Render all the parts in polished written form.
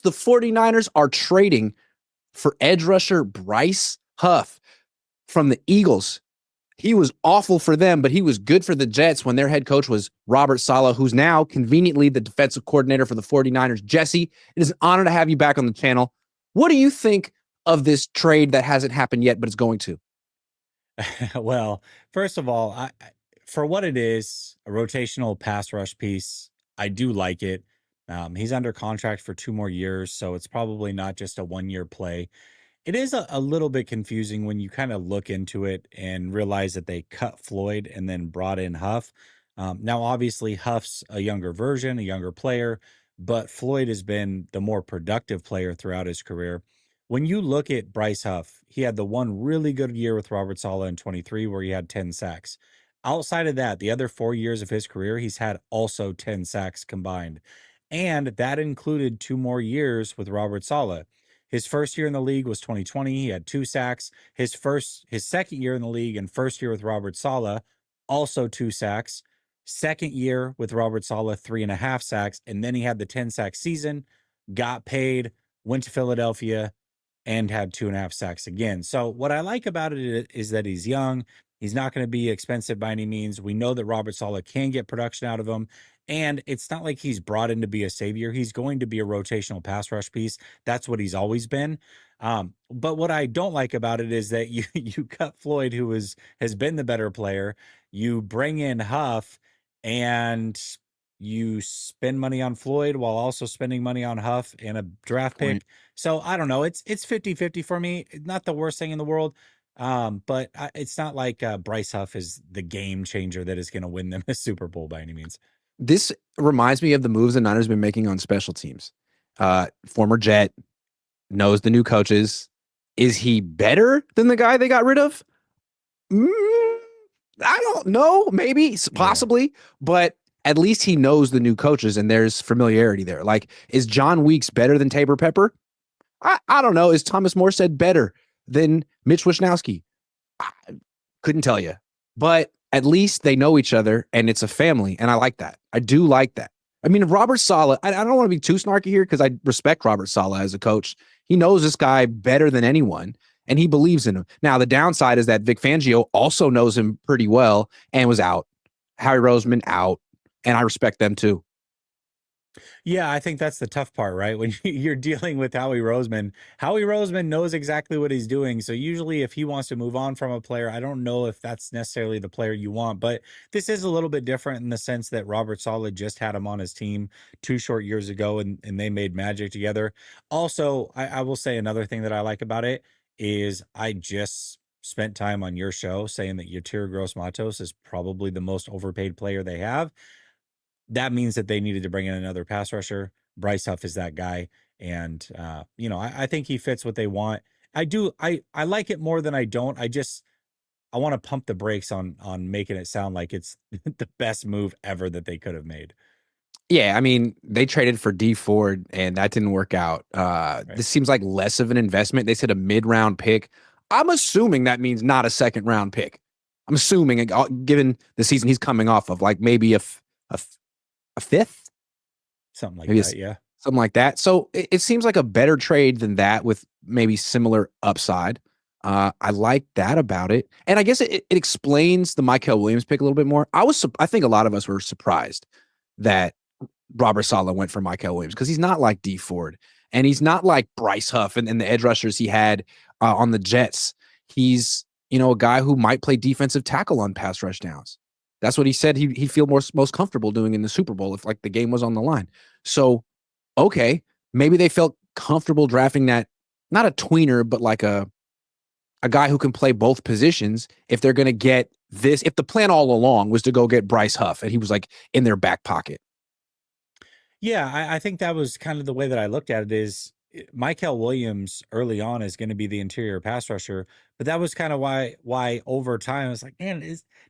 the 49ers are trading for edge rusher Bryce Huff from the Eagles. He was awful for them, but he was good for the Jets when their head coach was Robert Saleh, who's now conveniently the defensive coordinator for the 49ers. Jesse, it is an honor to have you back on the channel. What do you think of this trade that hasn't happened yet, but it's going to? Well, first of all, for what it is, a rotational pass rush piece, I do like it. He's under contract for 2 more years, so it's probably not just a 1 year play. It is a little bit confusing when you kind of look into it and realize that they cut Floyd and then brought in Huff. Now, obviously, Huff's a younger version, a younger player, but Floyd has been the more productive player throughout his career. When you look at Bryce Huff, he had the one really good year with Robert Saleh in 23 where he had 10 sacks. Outside of that, the other 4 years of his career, he's had also 10 sacks combined. And that included 2 more years with Robert Saleh. His first year in the league was 2020. He had 2 sacks. His second year in the league and first year with Robert Saleh, also 2 sacks. Second year with Robert Saleh, 3.5 sacks. And then he had the 10 sack season, got paid, went to Philadelphia, and had 2.5 sacks again. So what I like about it is that he's young. He's not going to be expensive by any means. We know that Robert Saleh can get production out of him. And it's not like he's brought in to be a savior. He's going to be a rotational pass rush piece. That's what he's always been. But what I don't like about it is that you cut Floyd, who has been the better player. You bring in Huff, and you spend money on Floyd while also spending money on Huff and a draft pick. So I don't know. It's 50-50 for me. Not the worst thing in the world. But it's not like Bryce Huff is the game changer that is going to win them a Super Bowl by any means. This reminds me of the moves the Niners have been making on special teams. Former Jet knows the new coaches. Is he better than the guy they got rid of? I don't know. Maybe, possibly, but at least he knows the new coaches and there's familiarity there. Like, is John Weeks better than Tabor Pepper? I don't know. Is Thomas Morstead better than Mitch Wishnowsky? I couldn't tell you. But at least they know each other and it's a family. And I like that. I do like that. I mean, Robert Saleh, I don't want to be too snarky here because I respect Robert Saleh as a coach. He knows this guy better than anyone and he believes in him. Now, the downside is that Vic Fangio also knows him pretty well and was out. Howie Roseman out. And I respect them too. Yeah, I think that's the tough part, right? When you're dealing with Howie Roseman knows exactly what he's doing. So usually if he wants to move on from a player, I don't know if that's necessarily the player you want, but this is a little bit different in the sense that Robert Saleh just had him on his team 2 short years ago and they made magic together. Also, I will say another thing that I like about it is I just spent time on your show saying that Yatir Gross-Matos is probably the most overpaid player they have. That means that they needed to bring in another pass rusher. Bryce Huff is that guy. And, I think he fits what they want. I do. I like it more than I don't. I want to pump the brakes on making it sound like it's the best move ever that they could have made. Yeah, I mean, they traded for D Ford and that didn't work out. Right. This seems like less of an investment. They said a mid-round pick. I'm assuming that means not a second-round pick. I'm assuming, given the season he's coming off of, like maybe a fifth, something like that. Yeah, something like that. So it seems like a better trade than that with maybe similar upside. I like that about it, and I guess it explains the Mykel Williams pick a little bit more. I think a lot of us were surprised that Robert Saleh went for Mykel Williams because he's not like D Ford and he's not like Bryce Huff and the edge rushers he had on the Jets. He's a guy who might play defensive tackle on pass rush downs. That's what he said he'd feel most comfortable doing in the Super Bowl if like the game was on the line. So, okay, maybe they felt comfortable drafting that, not a tweener, but like a guy who can play both positions if they're going to get this. If the plan all along was to go get Bryce Huff and he was like in their back pocket. Yeah, I think that was kind of the way that I looked at it is Mykel Williams early on is going to be the interior pass rusher, but that was kind of why over time I was like, man,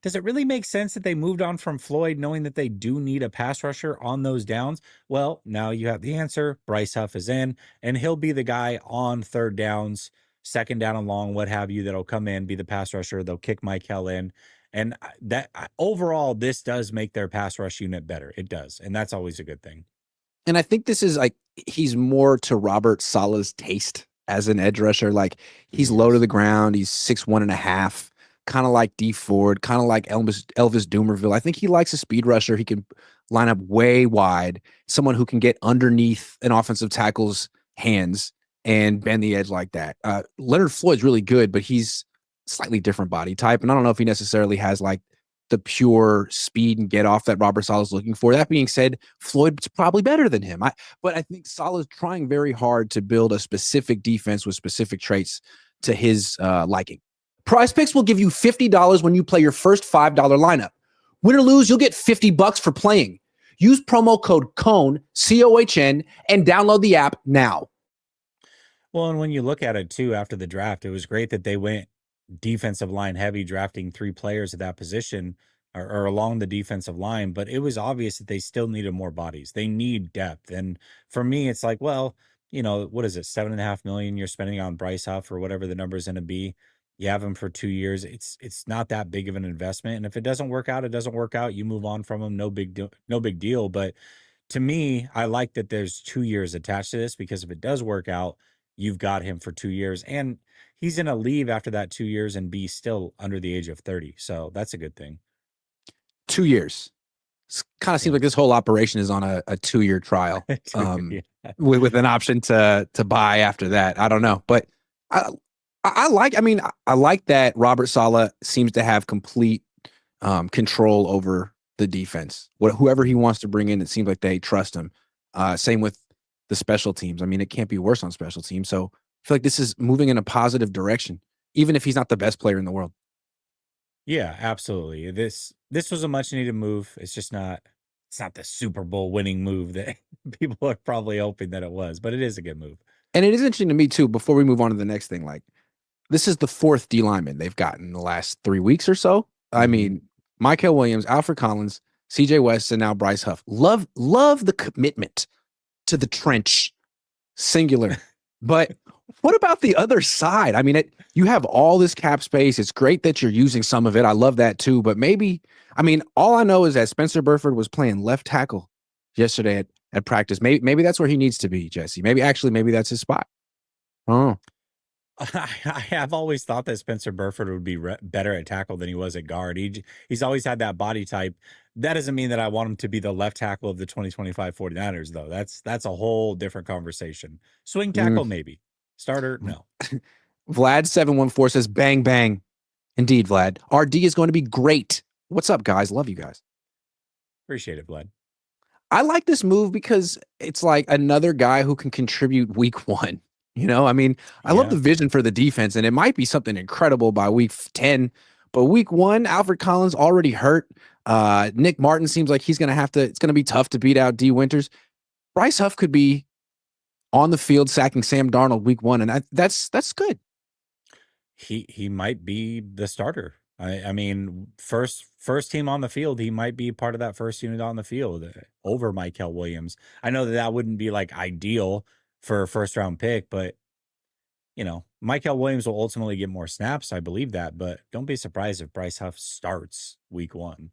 does it really make sense that they moved on from Floyd knowing that they do need a pass rusher on those downs? Well, now you have the answer. Bryce Huff is in, and he'll be the guy on third downs, second down and long, what have you, that'll come in, be the pass rusher. They'll kick Mykel in. And that overall, this does make their pass rush unit better. It does. And that's always a good thing. And I think this is like he's more to Robert Saleh's taste as an edge rusher. Like He he's low to is. the ground. He's 6'1.5", kind of like D Ford, kind of like Elvis Doomerville. I think he likes a speed rusher. He can line up way wide, someone who can get underneath an offensive tackle's hands and bend the edge like that. Leonard Floyd's really good, but he's slightly different body type, and I don't know if he necessarily has like the pure speed and get off that Robert Saleh is looking for. That being said, Floyd's probably better than him. But I think Saleh's trying very hard to build a specific defense with specific traits to his liking. Prize Picks will give you $50 when you play your first $5 lineup. Win or lose, you'll get $50 for playing. Use promo code COHN, COHN, and download the app now. Well, and when you look at it too, after the draft, it was great that they went defensive line heavy, drafting 3 players at that position or along the defensive line. But it was obvious that they still needed more bodies. They need depth. And for me, it's like, well, what is it? 7.5 million you're spending on Bryce Huff or whatever the number is going to be. You have him for 2 years. It's not that big of an investment. And if it doesn't work out, it doesn't work out. You move on from him. No big deal. No big deal. But to me, I like that there's 2 years attached to this because if it does work out, you've got him for 2 years. And he's going to leave after that 2 years and be still under the age of 30. So that's a good thing. 2 years. Kind of seems Yeah. like this whole operation is on a 2-year trial, Yeah. with an option to buy after that. I don't know, but I like. I mean, I like that Robert Saleh seems to have complete control over the defense. Whoever he wants to bring in, it seems like they trust him. Same with the special teams. I mean, it can't be worse on special teams. So I feel like this is moving in a positive direction, even if he's not the best player in the world. Yeah, absolutely. This was a much needed move. It's not the Super Bowl winning move that people are probably hoping that it was, but it is a good move. And it is interesting to me too. Before we move on to the next thing, like this is the fourth D lineman they've gotten in the last 3 weeks or so. I Mhm. mean, Michael Williams, Alfred Collins, CJ West, and now Bryce Huff. Love the commitment to the trench, singular. But what about the other side? I mean, you have all this cap space. It's great that you're using some of it. I love that too. But maybe, I mean, all I know is that Spencer Burford was playing left tackle yesterday at practice. Maybe that's where he needs to be, Jesse. Maybe that's his spot. Oh, I have always thought that Spencer Burford would be better at tackle than he was at guard. He's always had that body type. That doesn't mean that I want him to be the left tackle of the 2025 49ers, though. That's a whole different conversation. Swing tackle, maybe. Starter, no. Vlad714 says, bang, bang. Indeed, Vlad. RD is going to be great. What's up, guys? Love you guys. Appreciate it, Vlad. I like this move because it's like another guy who can contribute week 1. I mean, I love Yeah. the vision for the defense, and it might be something incredible by week 10. But week 1, Alfred Collins already hurt. Nick Martin seems like it's going to be tough to beat out D Winters. Bryce Huff could be on the field sacking Sam Darnold week 1, and that's good. He might be the starter. I mean, first team on the field, he might be part of that first unit on the field over Michael Williams. I know that wouldn't be like ideal for a first round pick, but Michael Williams will ultimately get more snaps. I believe that, but don't be surprised if Bryce Huff starts week 1.